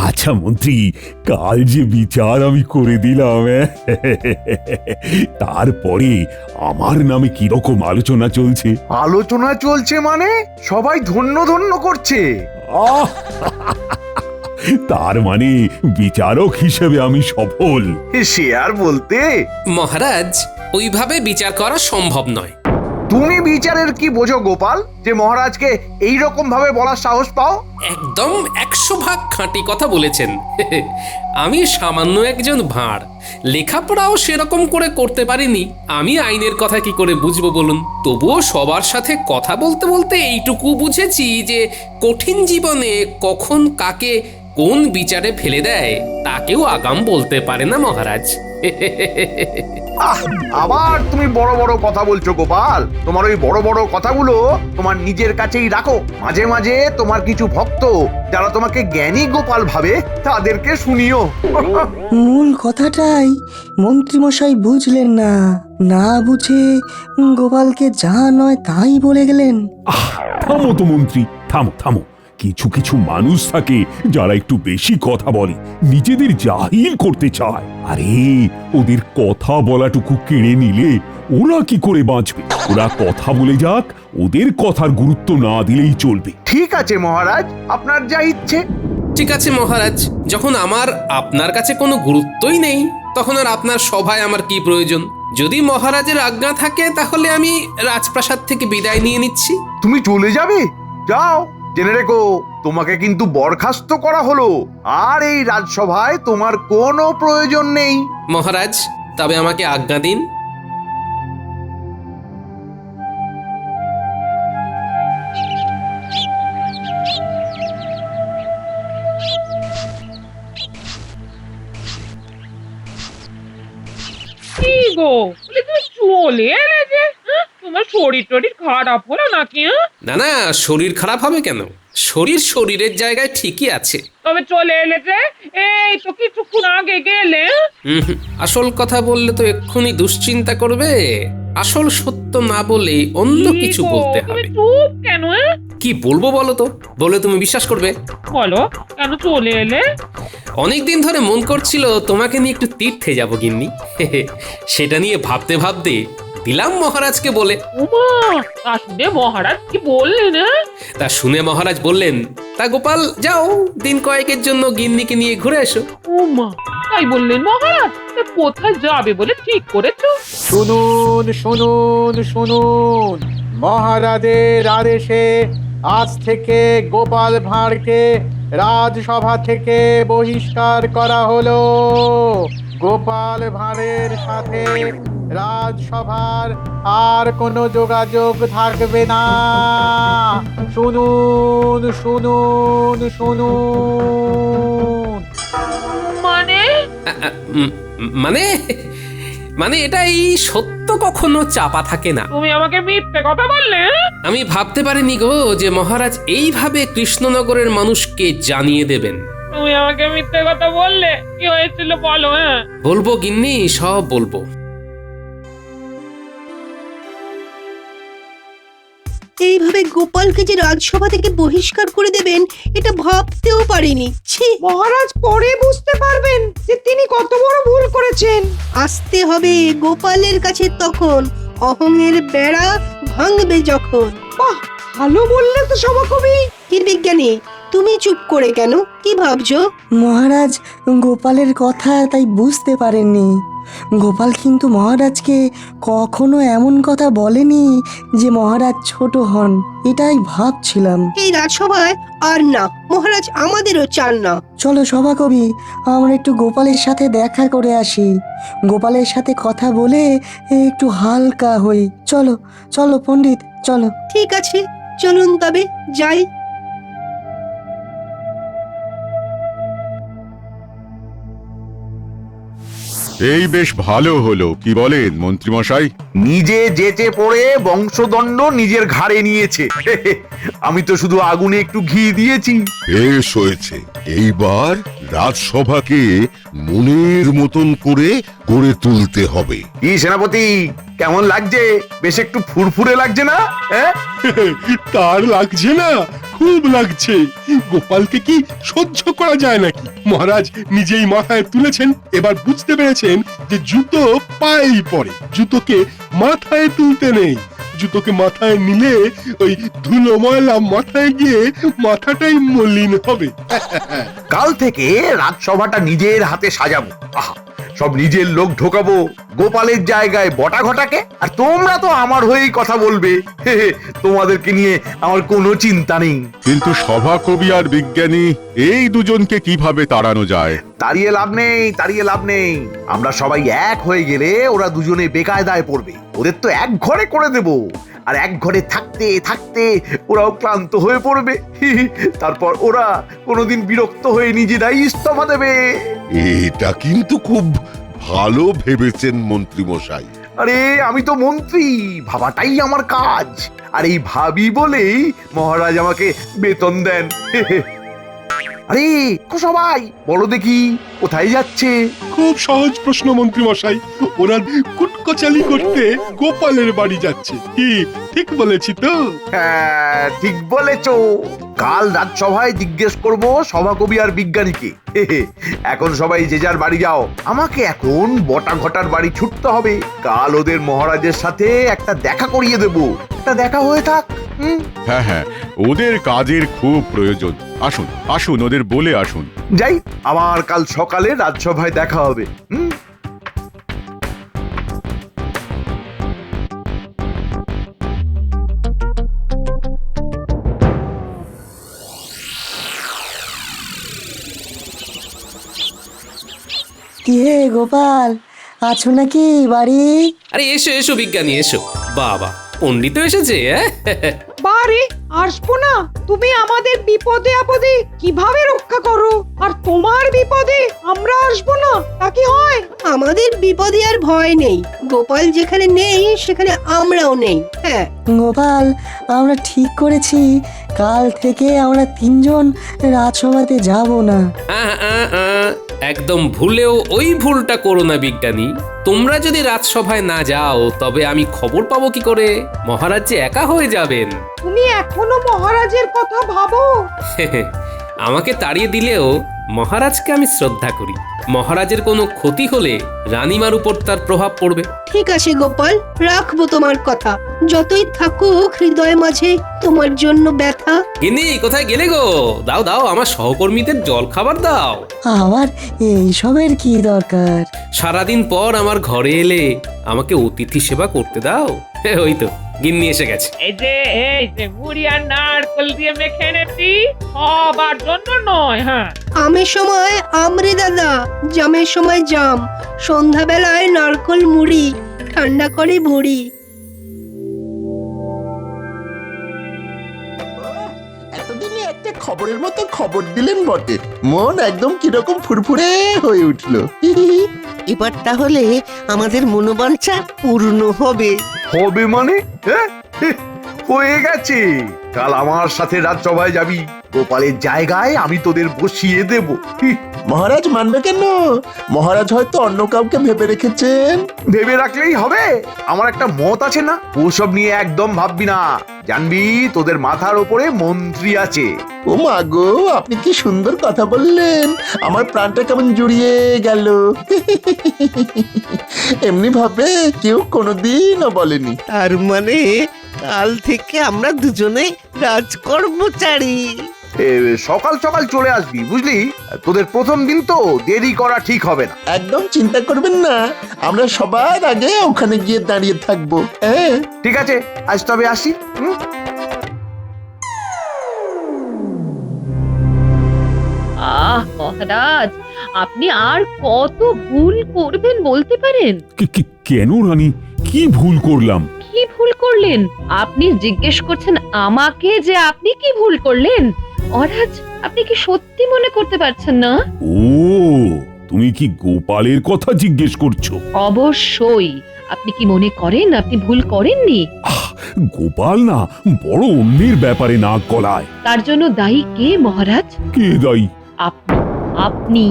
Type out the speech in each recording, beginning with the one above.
আচ্ছা মন্ত্রী, কাল যে বিচার আমি করে দিলাম, তারপরে আমার নামে কিরকম আলোচনা চলছে? আলোচনা চলছে মানে সবাই ধন্য ধন্য করছে। আহ! তার মানে বিচারক হিসেবে আমি সফল। সে আর বলতে, মহারাজ, ওইভাবে বিচার করা সম্ভব নয়। তুমি বিচারের কি বোঝো গোপাল, যে মহারাজকে এই রকম ভাবে বলার সাহস পাও? একদম 100 ভাগ খাঁটি কথা বলেছেন। আমি সামান্য একজন ভাঁড়, লেখাপড়াও সেরকম করে করতে পারিনি। আমি আইনের কথা কি করে বুঝবো বলুন? তবুও সবার সাথে কথা বলতে বলতে এইটুকু বুঝেছি যে কঠিন জীবনে কখন কাকে কোন বিচারে ফেলে দেয় তা কেউ আগাম বলতে পারে না মহারাজ। আবার তুমি বড় বড় কথা বলছো গোপাল। তোমার ওই বড় বড় কথাগুলো তোমার নিজের কাছেই রাখো। মাঝে মাঝে তোমার কিছু ভক্ত যারা তোমাকে জ্ঞানী গোপাল ভাবে, তাদেরকে শুনিও। মূল কথাটাই মন্ত্রীমশাই বুঝলেন না, না বুঝে গোপালকে যা নয় তাই বলে গেলেন। থামো তো মন্ত্রী, থামো থামো। কিছু কিছু মানুষ থাকে যারা একটু বেশি কথা বলে, নিজেদের জাহিল করতে চায়। আরে ওদের কথা বলাটুকু কেড়ে নিলে ওরা কি করে বাঁচবে? ওরা কথা বলে যাক, ওদের কথার গুরুত্ব না দিলেই চলবে। ঠিক আছে মহারাজ, আপনার যা ইচ্ছে। ঠিক আছে মহারাজ, যখন আমার আপনার কাছে কোনো গুরুত্বই নেই, তখন আর আপনার সভায় আমার কি প্রয়োজন? যদি মহারাজের আজ্ঞা থাকে তাহলে আমি রাজপ্রাসাদ থেকে বিদায় নিয়ে নিচ্ছি। তুমি চলে যাবে? যাও, জেনে রেখো তোমাকে কিন্তু বরখাস্ত করা হলো, আর এই রাজসভায় তোমার কোনো প্রয়োজন নেই। মহারাজ, তবে আমাকে আজ্ঞা দিন। কি গো, বলি তুমি চলে এলে যে? তোমার শরীর টরীর খারাপ হলো নাকি? না না, শরীর খারাপ হবে কেন? শরীর শরীরের জায়গায় ঠিকই আছে। তবে চলে এলে যে? এই তো কিছুক্ষণ আগে গেলে। আসল কথা বললে তো এক্ষুনি দুশ্চিন্তা করবে। আসল সত্য না বলে অন্য কি কিছু গো, বলতে তুমি হবে। চুপ কেন? কি বলবো বলো তো? বলে তুমি বিশ্বাস করবে? বলো, কেন চলে এলে? অনেকদিন ধরে মন করছিল তোমাকে নিয়ে একটু তীর্থে যাব গিন্নি। সেটা নিয়ে ভাবতে ভাবতে দিলাম মহারাজকে বলে। উমা, তা শুনে মহারাজ কি বললেন? তা শুনে মহারাজ বললেন, তা গোপাল যাও, দিন কয়েকের জন্য গিন্নিকে নিয়ে ঘুরে এসো। উমা, তাই বললেন মহারাজ? তা কোথায় যাবে বলে ঠিক করেছো? শুনুন শুনুন শুনুন, মহারাজের আদেশে আজ থেকে গোপাল ভাঁড়কে রাজসভা থেকে বহিষ্কার করা হলো। গোপাল ভাঁড়ের সাথে রাজসভার আর কোনো যোগাযোগ থাকবে না। শুনুন শুনুন শুনুন। মানে? মানে মানে এটাই সত্য, কখনো চাপা থাকে না। তুমি আমাকে মিথ্যে কথা বললে? আমি ভাবতে পারিনি গো যে মহারাজ এইভাবে কৃষ্ণনগরের মানুষকে জানিয়ে দেবেন। তুমি আমাকে মিথ্যে কথা বললে, কি হয়েছিল বলো? বলবো গিন্নি, সব বলবো। এইভাবে গোপালকে যে রাজসভা থেকে বহিষ্কার করে দেবেন এটা ভাবতেও পারিনি। ছি, মহারাজ পরে বুঝতে পারবেন যে তিনি কত বড় ভুল করেছেন। আসতে হবে গোপালের কাছে তখন, অহংয়ের বেড়া ভাঙবে যখন। বাহ, ভালো বললে তো সভাকবি। কি বিজ্ঞানী, তুমি চুপ করে কেন? কি ভাবছো? মহারাজ গোপালের কথা তাই বুঝতে পারেননি। গোপাল কিন্তু মহারাজকে কখনো এমন কথা বলেনি যে মহারাজ ছোট হন, এটাই ভাবছিলাম। এই রাজসভায় আর না, মহারাজ আমাদেরও চান না। চলো সভাকবি, আমরা একটু গোপালের সাথে দেখা করে আসি। গোপালের সাথে কথা বলে একটু হালকা হই। চলো চলো পণ্ডিত, চলো। ঠিক আছে, চলুন তবে যাই। এই বেশ ভালো হলো, কি বলেন মন্ত্রীমশাই? নিজে যেচে পড়ে বংশদণ্ড নিজের ঘাড়ে নিয়েছে। আমি তো শুধু আগুনে একটু ঘি দিয়েছি। বেশ হয়েছে, এইবার রাজসভাকে মনের মতন করে গড়ে তুলতে হবে। কি সেনাপতি, কেমন লাগছে? বেশ একটু ফুরফুরে লাগছে না? তার লাগছে না, খুব লাগছে। গোপালকে কি সহ্য করা যায় নাকি? মহারাজ নিজেই মাথায় তুলেছেন, এবার বুঝতে পেরেছেন যে জুতো পায়েই পড়ে, জুতোকে মাথায় তুলতে নেই। জুতোকে মাথায় নিলে ওই ধুলো ময়লা মাথায় গিয়ে মাথাটাই মলিন হবে। কাল থেকে রাজসভাটা নিজের হাতে সাজাবো। আহা, সব নিজের লোক ঢোকাবো, গোপালের জায়গায় বটা ঘটাকে। আর তোমরা তো আমার হয়েই কথা বলবে। হে হে, তোমাদেরকে নিয়ে আমার কোনো চিন্তা নেই। কিন্তু সভাকবি আর বিজ্ঞানী এই দুজনকে কিভাবে তাড়ানো যায়? তাড়িয়ে লাভ নেই, তাড়িয়ে লাভ নেই। আমরা সবাই এক হয়ে গেলে ওরা দুজনে বেকায়দায় পড়বে। ওদের তো এক ঘরে করে দেব, আর এক ঘরে থাকতে থাকতে ওরাও ক্লান্ত হয়ে পড়বে। হি হি, তারপর ওরা কোনোদিন বিরক্ত হয়ে নিজেরাই ইস্তফা দেবে। এটা কিন্তু খুব ভালো ভেবেছেন মন্ত্রী মশাই। আরে আমি তো মন্ত্রী, ভাবাটাই আমার কাজ। আর এই ভাবি বলেই মহারাজ আমাকে বেতন দেন। হে হে। আরে সবাই বলো দেখি কোথায় যাচ্ছে? খুব সহজ প্রশ্ন মন্ত্রী মশাই, ওরা কুটকচালি করতে গোপালের বাড়ি যাচ্ছে। কি ঠিক বলেছি তো? হ্যাঁ ঠিক বলেছো। কাল রাজসভায় জিজ্ঞেস করব সভাকবি আর বিজ্ঞানীকে। হে হে, এখন সবাই যে যার বাড়ি যাও। আমাকে এখন বটা ঘটার বাড়ি ছুটতে হবে। কাল ওদের মহারাজের সাথে একটা দেখা করিয়ে দেব। একটা দেখা হয়ে থাক। হ্যাঁ হ্যাঁ, ওদের কাজের খুব প্রয়োজন। আসুন আসুন, ওদের বলে আসুন। যাই, আবার কাল সকালে রাজসভায় দেখা হবে। কি হে গোপাল, আছো নাকি বাড়ি? আরে এসো এসো বিজ্ঞানী এসো। বাবা, পণ্ডিত এসেছে। বারে আসবো না? তুমি আমাদের বিপদে আপদে কিভাবে রক্ষা করো, আর তোমার বিপদে আমরা আসবো না, তা কি হয়? আমাদের বিপদে আর ভয় নেই। গোপাল যেখানে নেই সেখানে আমরাও নেই। হ্যাঁ, গোপাল, আমরা ঠিক করেছি কাল থেকে আমরা তিনজন রাজসভাতে যাব না। একদম ভুলেও ওই ভুলটা করো না বিজ্ঞানী। তোমরা যদি রাজসভায় না যাও তবে আমি খবর পাবো কি করে? মহারাজ যে একা হয়ে যাবেন। তুমি এখনো মহারাজের কথা ভাবো? আমাকে তাড়িয়ে দিলেও মহারাজকে আমি শ্রদ্ধা করি। মহারাজের কোনো ক্ষতি হলে রানীমার উপর তার প্রভাব পড়বে। ঠিক আছে গোপাল, রাখবো তোমার কথা। যতই থাকুক হৃদয় মাঝে তোমার জন্য ব্যথা। গিন্নি, কোথায় গেলে গো? দাও দাও, আমার সহকর্মীদের জল খাবার দাও। আবার এইসবের কি দরকার? সারাদিন পর আমার ঘরে এলে আমাকে অতিথি সেবা করতে দাও। ওই তো গিন্নি এসে গেছে। এই যে মুড়ি আর নারকেল দিয়ে মেখে এনেছি, সবার জন্য নয়। হ্যাঁ, আমের সময় আমরে দাদা, জামের সময় জাম, সন্ধ্যাবেলায় নারকল মুড়ি, ঠান্ডা করে ভুড়ি। এতদিনে একটা খবরের মতো খবর দিলেন বটে, মন একদম কিরকম ফুরফুরে হয়ে উঠলো। এবার তাহলে আমাদের মনোবাঞ্ছা পূর্ণ হবে। হবে মানে? হ্যাঁ, হয়ে গেছে। কাল আমার সাথে রাজসভায় যাবি। গোপালের জায়গায় আমি তোদের বসিয়ে দেব। মহারাজ মানবে কেন? মহারাজ হয়তো অন্য কাউকে ভেবে রেখেছেন। ভেবে রাখলেই হবে? আমার একটা মত আছে না, ওসব নিয়ে একদম ভাববি না। জানবি তোদের মাথার ওপরে মন্ত্রী আছে। ও মা গো, আপনি কি সুন্দর কথা বললেন, আমার প্রাণটা কেমন জুড়িয়ে গেল। এমনি ভাবে কেউ কোনোদিনও বলেনি। তার মানে কাল থেকে আমরা দুজনে রাজকর্মচারী। সকাল সকাল চলে আসবি, বুঝলি? তোদের প্রথম দিন তো, দেরি করা ঠিক হবে না। একদম চিন্তা করবেন না, আমরা সবার আগে ওখানে গিয়ে দাঁড়িয়ে থাকবো। হ্যাঁ ঠিক আছে, আজ তবে আসি। মহারাজ, আপনি আর কত ভুল করবেন বলতে পারেন? কেন রানী, কি ভুল করলাম? কি ভুল করলেন? আপনি জিজ্ঞেস করছেন আমাকে যে আপনি কি ভুল করলেন? মহারাজ, আপনি কি সত্যি মনে করতে পারছেন না? ও, তুমি কি গোপালের কথা জিজ্ঞেস করছো? অবশ্যই। আপনি কি মনে করেন আপনি ভুল করেননি? গোপাল না বড় অন্যের ব্যাপারে নাক গলায়। তার জন্য দায়ী কে মহারাজ? কে দায়ী? আপনি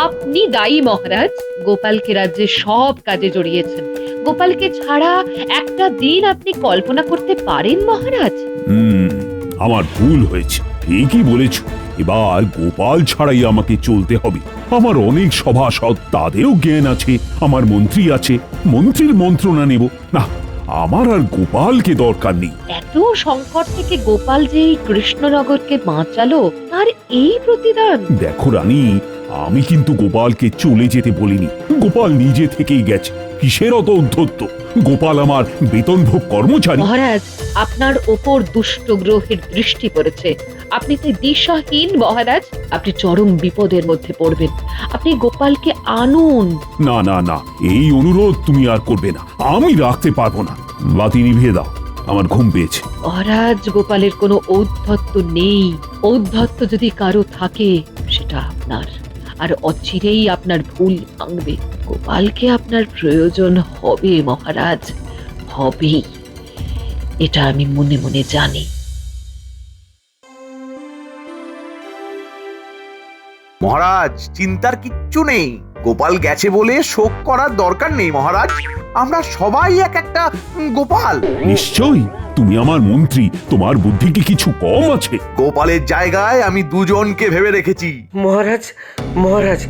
আপনি দায়ী মহারাজ। গোপালকে রাজ্যের সব কাজে জড়িয়েছেন। গোপালকে ছাড়া একটা দিন আপনি কল্পনা করতে পারেন মহারাজ? আমার ভুল হয়েছে। ঠিকই বলেছ, এবার গোপাল ছাড়াই আমাকে চলতে হবে। আমার অনেক সভাসদ, তাদেরও জ্ঞান আছে, আমার মন্ত্রী আছে, মন্ত্রীর মন্ত্রণা নেব না। আমার আর গোপালকে দরকার নেই। এত সংকট থেকে গোপাল যে এই কৃষ্ণনগরকে বাঁচালো, তার এই প্রতিদান। দেখো রানী, আমি কিন্তু গোপালকে চলে যেতে বলিনি, গোপাল নিজে থেকেই গেছে। কিসের অত উদ্ধত্ত? গোপাল আমার বেতনভোগ কর্মচারী। মহারাজ, আপনার ওপর দুষ্ট গ্রহের দৃষ্টি পড়েছে। আপনি তো দিশাহীন মহারাজ, আপনি চরম বিপদের মধ্যে পড়বেন। আপনি গোপালকে আনুন। না না না, এই অনুরোধ তুমি আর করবে না, আমি রাখতে পারবো না। বাতি নিভিয়ে দাও, আমার ঘুম পেয়েছে। মহারাজ, গোপালের কোনো ঔদ্ধত্য নেই। ঔদ্ধত্য যদি কারো থাকে, সেটা আপনার। আর অচিরেই আপনার ভুল ভাঙবে। গোপালকে আপনার প্রয়োজন হবে মহারাজ, হবেই। এটা আমি মনে মনে জানি। মহারাজ, চিন্তার কিচ্ছু নেই। গোপাল গেছে বলে শোক করার দরকার নেই মহারাজ। আমরা সবাই এক একটা গোপাল। নিশ্চয়ই, তুমি আমার মন্ত্রী, তোমার বুদ্ধি কি কিছু কম আছে? গোপালের জায়গায় আমি দুজনকে ভেবে রেখেছি। মহারাজ, মহারাজ,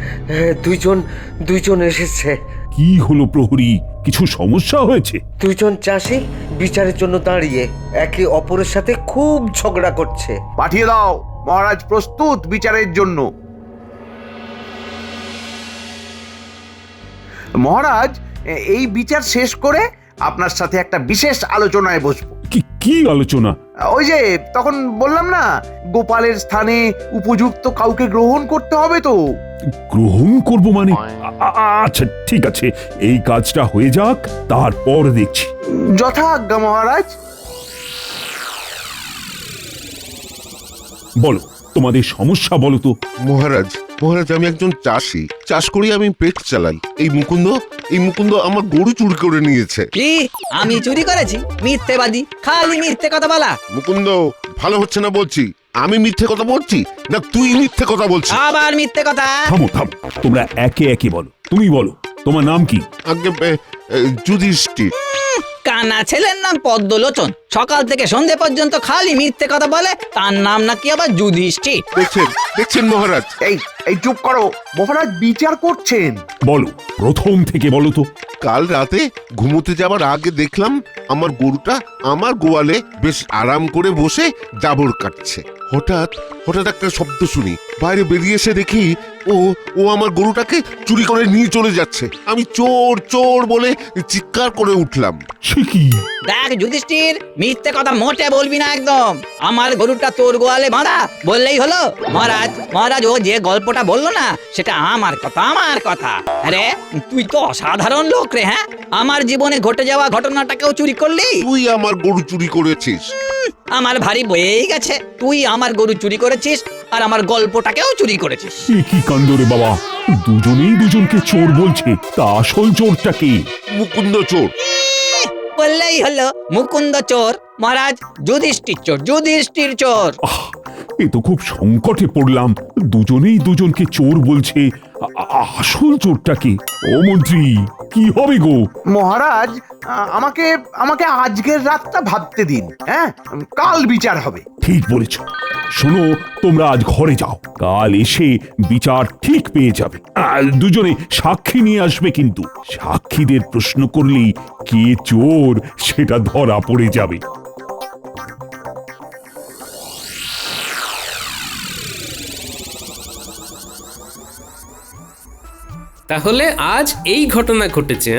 দুইজন এসেছে। কি হলো প্রহরী, কিছু সমস্যা হয়েছে? দুইজন চাষি বিচারের জন্য দাঁড়িয়ে একে অপরের সাথে খুব ঝগড়া করছে। পাঠিয়ে দাও, মহারাজ প্রস্তুত বিচারের জন্য। মহারাজ, এই বিচার শেষ করে আপনার সাথে একটা বিশেষ আলোচনায় বসবো। কি আলোচনা? ওই যে তখন বললাম না, গোপালের স্থানে উপযুক্ত কাউকে গ্রহণ করতে হবে তো। গ্রহণ করব মানে? আচ্ছা ঠিক আছে, এই কাজটা হয়ে যাক, তারপর দেখছি। যথাজ্ঞা মহারাজ। বলো, তোমাদের সমস্যা বলো তো। মহারাজ, মহারাজ, আমি একজন চাষি, চাষ করি, আমি পেট চালাই। এই মুকুন্দ আমার গরু চুরি করে নিয়েছে। কি আমি চুরি করেছি? মিথ্যেবাদী, খালি মিথ্যে কথা বলা। মুকুন্দ, ভালো হচ্ছে না বলছি। আমি মিথ্যে কথা বলছি না তুই মিথ্যে কথা বলছিস? আবার মিথ্যে কথা? থামো, তোমরা একে একে বলো। তুমি বলো, তোমার নাম কি? আগে যুধিষ্ঠির। কানা ছেলের নাম পদ্মলোচন, সকাল থেকে সন্ধে পর্যন্ত খালি মিথ্যে কথা বলে, তার নাম নাকি আবার যুধিষ্ঠির। দেখছেন মহারাজ? এই চুপ করো, মহারাজ বিচার করছেন। বলো, প্রথম থেকে বলো তো। কাল রাতে ঘুমোতে যাবার আগে দেখলাম আমার গরুটা আমার গোয়ালে বেশ আরাম করে বসে জাবর কাটছে। হঠাৎ একটা শব্দ শুনি, বাইরে বেরিয়ে এসে দেখি ও আমার গরুটাকে চুরি করে নিয়ে চলে যাচ্ছে। আমি চোর চোর বলে চিৎকার করে উঠলাম। দেখ যুধিষ্ঠির, মিথ্যে কথা মোটে বলবি না একদম। আমার গরুটা তোর গোয়ালে বাঁধা বললেই হলো। মহারাজ, ও যে গল্পটা বললো না, সেটা আমার কথা। আরে তুই তো অসাধারণ লোক রে। হ্যাঁ, আমার জীবনে ঘটে যাওয়া ঘটনাটাকেও চুরি করলি। তুই আমার গরু চুরি করেছিস। আমার ভারী বয়েই গেছে, তুই আমার গরু চুরি করেছিস আর আমার গল্পটাকেও চুরি করেছিস। কি কাণ্ড রে বাবা, দুজনেই দুজনকে চোর বলছে। তা আসল চোরটা কে? মুকুন্দ চোর। বললেই হলো, মুকুন্দ চোর। মহারাজ, যুধিষ্ঠির চোর। এ তো খুব সংকটে পড়লাম। দুজনেই দুজনকে চোর বলছে, আসল চোরটা কে? ও মন্ত্রী, কি হবে গো? মহারাজ, আমাকে আজকের রাতটা ভাবতে দিন। হ্যাঁ, কাল বিচার হবে। ঠিক বলেছ। শোনো, তোমরা আজ ঘরে যাও, কাল এসে বিচার ঠিক পেয়ে যাবে। দুজনে সাক্ষী নিয়ে আসবে, কিন্তু সাক্ষীদের প্রশ্ন করলেই কে চোর সেটা ধরা পড়ে যাবে। তাহলে আজ এই ঘটনা ঘটেছে।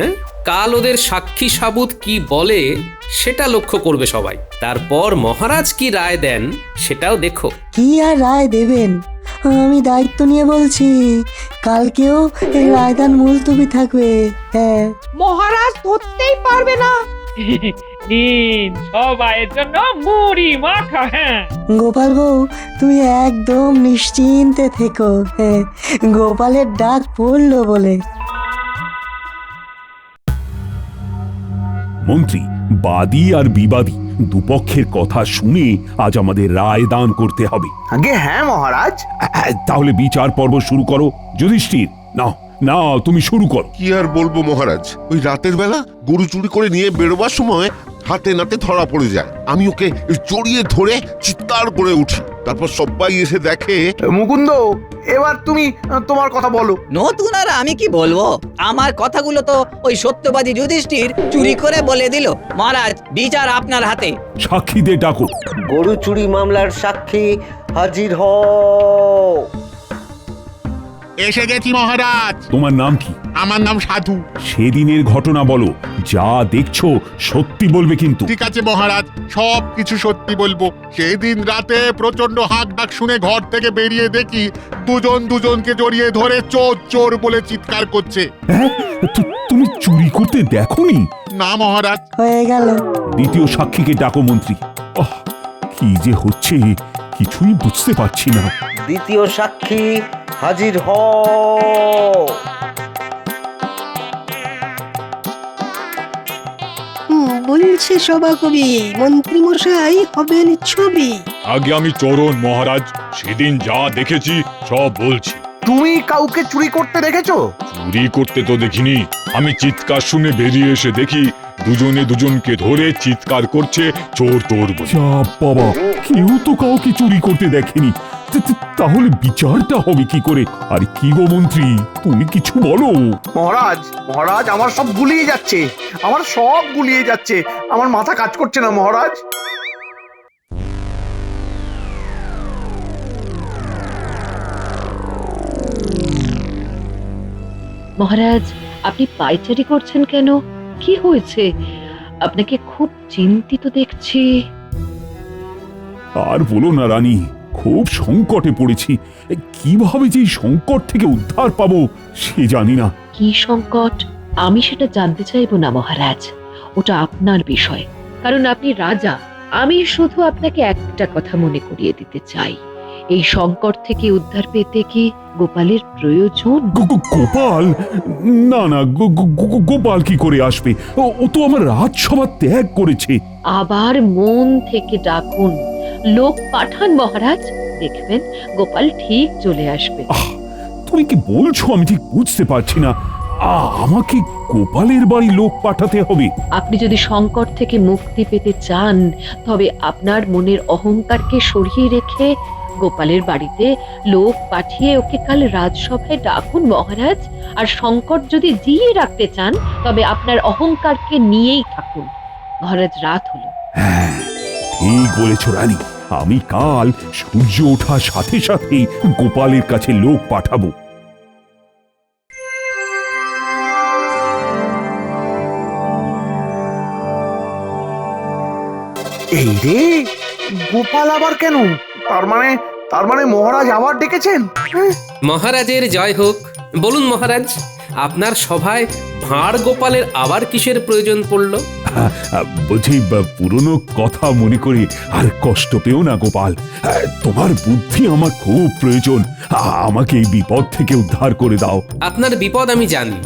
কাল ওদের সাক্ষী সাবুত কি বলে সেটা লক্ষ্য করবে সবাই। তারপর মহারাজ কি রায় দেন সেটাও দেখো। কি আর রায় দেবেন, আমি দায়িত্ব নিয়ে বলছি, কালকেও এই রায়দান মুলতবি থাকবে। হ্যাঁ, মহারাজ ধরতেই পারবে না। সবাইয়ের জন্য মুড়ি মাখা। হ্যাঁ গোপাল বউ, তুমি একদম নিশ্চিন্তে থেকো। হ্যাঁ, গোপালের ডাক পড়লো বলে। মন্ত্রী, বাদী আর বিবাদী দুপক্ষের কথা শুনে আজ আমাদের রায় দান করতে হবে। আগে হ্যাঁ মহারাজ। তাহলে বিচার পর্ব শুরু করো। যুধিষ্ঠির, না তুমি শুরু করো। কি আর বলবো মহারাজ, ওই রাতের বেলা গরু চুরি করে নিয়ে বেরোবার সময় হাতে নাতে ধরা পড়ে যায়। আমি ওকে জড়িয়ে ধরে চিৎকার করে উঠি, তারপর সবাই এসে দেখে। মুকুন্দ, এবার তুমি তোমার কথা বলো। নতুন আর আমি কি বলবো? আমার কথাগুলো তো ওই সত্যবাদী যুধিষ্ঠির চুরি করে বলে দিল। মহারাজ, বিচার আপনার হাতে। সাক্ষীদের ডাকো। গরু চুরি মামলার সাক্ষী হাজির হও। এসে গেছি মহারাজ। তোমার নাম কি? আমার নাম সাধু। সেদিনের ঘটনা বলো, যা দেখছো সত্যি বলবে কিন্তু। ঠিক আছে মহারাজ, সব কিছু সত্যি বলবো। সেদিন রাতে প্রচন্ড হাঁক ডাক শুনে ঘর থেকে বেরিয়ে দেখি দুজন দুজনকে জড়িয়ে ধরে চোর চোর বলে চিৎকার করছে। হ্যাঁ, তুমি চুরি করতে দেখোনি? না মহারাজ। হয়ে গেল। দ্বিতীয় সাক্ষীকে ডাকো মন্ত্রী। কি যে হচ্ছে কিছুই বুঝতে পারছি না। দ্বিতীয় সাক্ষী হাজির হও। বলছে সভাকবি, মন্ত্রী মশাই হবেন ছবি। আগে আমি চরণ মহারাজ, সেদিন যা দেখেছি সব বলছি। তুমি কাউকে চুরি করতে দেখেছো? চুরি করতে তো দেখিনি, আমি চিৎকার শুনে বেরিয়ে এসে দেখি দুজনে দুজনকে ধরে চিৎকার করছে চোর চোর বলে। যা বাবা, কেউ তো কাউকে চুরি করতে দেখেনি। তাহলে বিচারটা হবে কি করে? আর কি গো মন্ত্রী, তুমি কিছু বলো। মহারাজ, মহারাজ, আমার সব গুলিয়ে যাচ্ছে, আমার সব গুলিয়ে যাচ্ছে, আমার মাথা কাজ করছে না মহারাজ। মহারাজ, আপনি পায়চারি করছেন কেন? কি হয়েছে? আপনাকে খুব চিন্তিত দেখছি। আর বলো না রানী, খুব সংকটে পড়েছি। কিভাবে যে এই সংকট থেকে উদ্ধার পাবো সে জানি না। কি সংকট? আমি সেটা জানতে চাইবো না মহারাজ, ওটা আপনার বিষয়, কারণ আপনি রাজা। আমি শুধু আপনাকে একটা কথা মনে করিয়ে দিতে চাই, এই সংকট থেকে উদ্ধার পেতে কি গোপালের প্রয়োজন? গোপাল? না না, গোপাল কি করে আসবে? ও তো আমার রাজসভা ত্যাগ করেছে। আবার মন থেকে ডাকুন, লোক পাঠান মহারাজ, দেখবেন গোপাল ঠিক চলে আসবে। তুমি কি বলছো আমি ঠিক বুঝতে পারছি না। আমাকে গোপালের বাড়ি লোক পাঠাতে হবে? আপনি যদি সংকট থেকে মুক্তি পেতে চান, তবে আপনার মনের অহংকারকে সরিয়ে রেখে গোপালের বাড়িতে লোক পাঠিয়ে ওকে কাল রাজসভায় ডাকুন মহারাজ। আর সংকট যদি জিয়ে রাখতে চান, তবে আপনার অহংকারকে নিয়েই থাকুন। মহারাজ, রাত হলো। হ্যাঁ, ঠিক বলেছ রানী। আমি কাল সূর্য ওঠার সাথে সাথেই গোপালের কাছে লোক পাঠাবো। এই রে, গোপাল আবার কেন? তার মানে মহারাজ আবার ডেকেছেন? মহারাজের জয় হোক। বলুন মহারাজ, আপনার সভায় ভাঁড় গোপালের আবার কিসের প্রয়োজন পড়ল? বলছি, পুরনো কথা মনে করে আর কষ্ট পেও না গোপাল। তোমার বুদ্ধি আমার খুব প্রয়োজন। আমাকে এই বিপদ থেকে উদ্ধার করে দাও। আপনার বিপদ আমি জানি,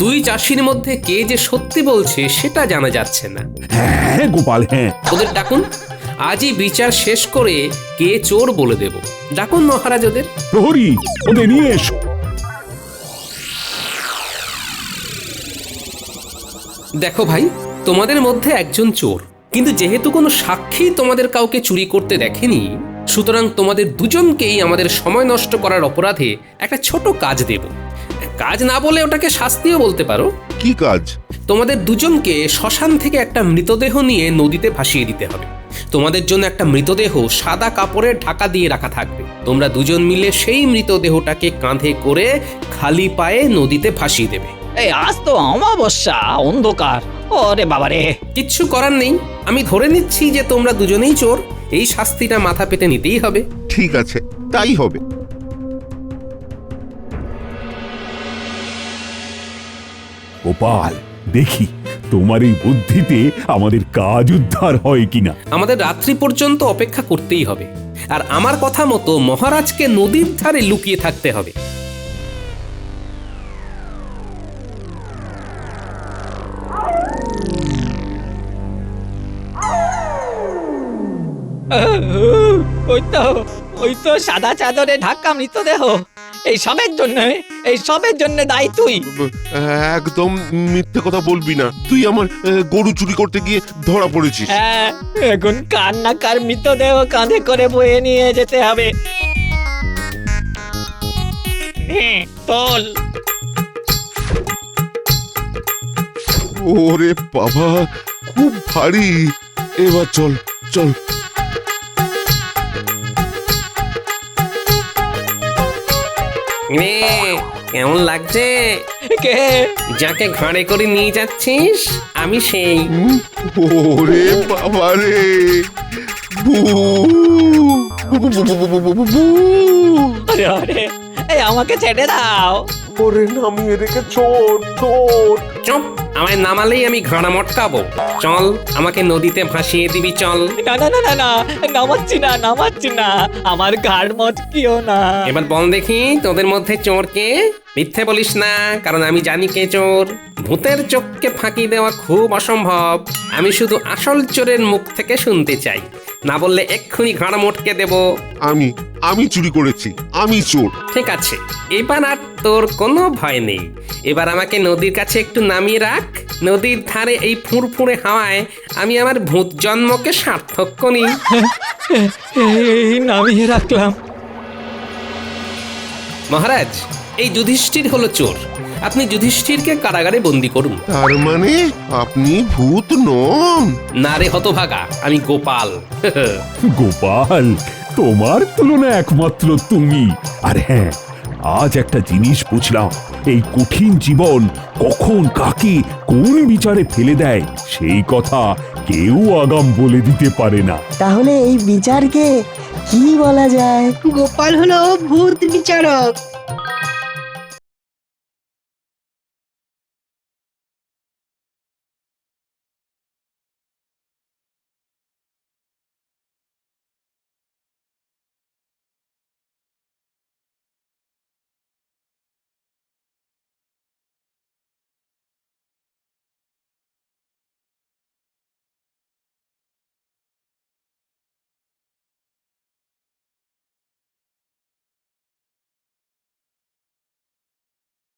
দুই চাষির মধ্যে কে যে সত্যি বলছে সেটা জানা যাচ্ছে না। হ্যাঁ গোপাল, হ্যাঁ। ওদের ডাকুন, আজই বিচার শেষ করে কে চোর বলে দেব। ডাকুন মহারাজ ওদের। প্রহরী, ওদের নিয়ে এসো। দেখো ভাই, তোমাদের মধ্যে একজন চোর, কিন্তু যেহেতু কোনো সাক্ষী তোমাদের কাউকে চুরি করতে দেখেনি, সুতরাং তোমাদের দুজনকেই আমাদের সময় নষ্ট করার অপরাধে একটা ছোট কাজ দেব। কাজ না বলে ওটাকে শাস্তিও বলতে পারো। কি কাজ? তোমাদের দুজনকে শ্মশান থেকে একটা মৃতদেহ নিয়ে নদীতে ভাসিয়ে দিতে হবে। তোমাদের জন্য একটা মৃতদেহ সাদা কাপড়ে ঢাকা দিয়ে রাখা থাকবে। তোমরা দুজন মিলে সেই মৃতদেহটাকে কাঁধে করে খালি পায়ে নদীতে ভাসিয়ে দেবে। এই আজ তো অমাবস্যা, অন্ধকার। ওরে বাবারে! কিচ্ছু করার নেই, আমি ধরে নিচ্ছি যে তোমরা দুজনেই চোর। এই শাস্তিটা মাথা পেতে নিতেই হবে। ঠিক আছে, তাই হবে। গোপাল, দেখি তোমার এই বুদ্ধিতে আমাদের কাজ উদ্ধার হয় কিনা। আমাদের রাত্রি পর্যন্ত অপেক্ষা করতেই হবে, আর আমার কথা মতো মহারাজকে নদীর ধারে লুকিয়ে থাকতে হবে। ওই তো সাদা চাদরে ঢাকা মৃতদেহ। এই সবের জন্য দায়ী তুই। একদম মিথ্যে কথা বলবি না, তুই আমার গরু চুরি করতে গিয়ে ধরা পড়েছিস। হ্যাঁ, এখন কার না কার মৃতদেহ কাঁধে করে বয়ে নিয়ে যেতে হবে। তোল। ওরে বাবা, খুব ভারী। এবার চল চল। রে কেমন লাগছে? কে? যাকে ঘাড়ে করে নিয়ে যাচ্ছিস আমি সেই। ওরে বাবা রে, আরে আরে, এই আমাকে ছেড়ে দাও। ওরে নামিয়ে রেখে চোর চোর। চুপ, আমায় নামালেই আমি ঘাড়া মটকাবো। চল, আমাকে নদীতে ভাসিয়ে দিবি চল। না না না না না, নামাচ্ছি না, আমার ঘাড় মটকিও না। এবার বল দেখি তোদের মধ্যে চোর কে? মিথ্যে বলিস না, কারণ আমি জানি কে চোর। ভূতের চোখকে ফাঁকি দেওয়া খুব অসম্ভব। আমি শুধু আসল চোরের মুখ থেকে শুনতে চাই, না বললে এক্ষুনি ঘাড়া মটকে দেব। আমি চুরি করেছি, আমি চোর। ঠিক আছে, এবার আর তোর কোনো ভয় নেই। এবার আমাকে নদীর কাছে একটু নামিয়ে রাখ। নদীর ধারে এই ফুরফুরে হাওয়ায় আমি আমার ভূত জন্মকে সার্থক করি। এই নামিয়ে রাখলাম। মহারাজ, এই যুধিষ্ঠির হলো চোর। আপনি যুধিষ্ঠিরকে কারাগারে বন্দি করুন। তার মানে আপনি ভূত নন? না রে হতভাগা, আমি গোপাল। গোপাল, তোমার তুলনা একমাত্র তুমি। আর হ্যাঁ, আজ একটা জিনিস বুঝলাম, এই কঠিন জীবন কখন কাকে কোন বিচারে ফেলে দেয় সেই কথা কেউ আগাম বলে দিতে পারে না। তাহলে এই বিচারকে কি বলা যায়? গোপাল হলো ভূত বিচারক।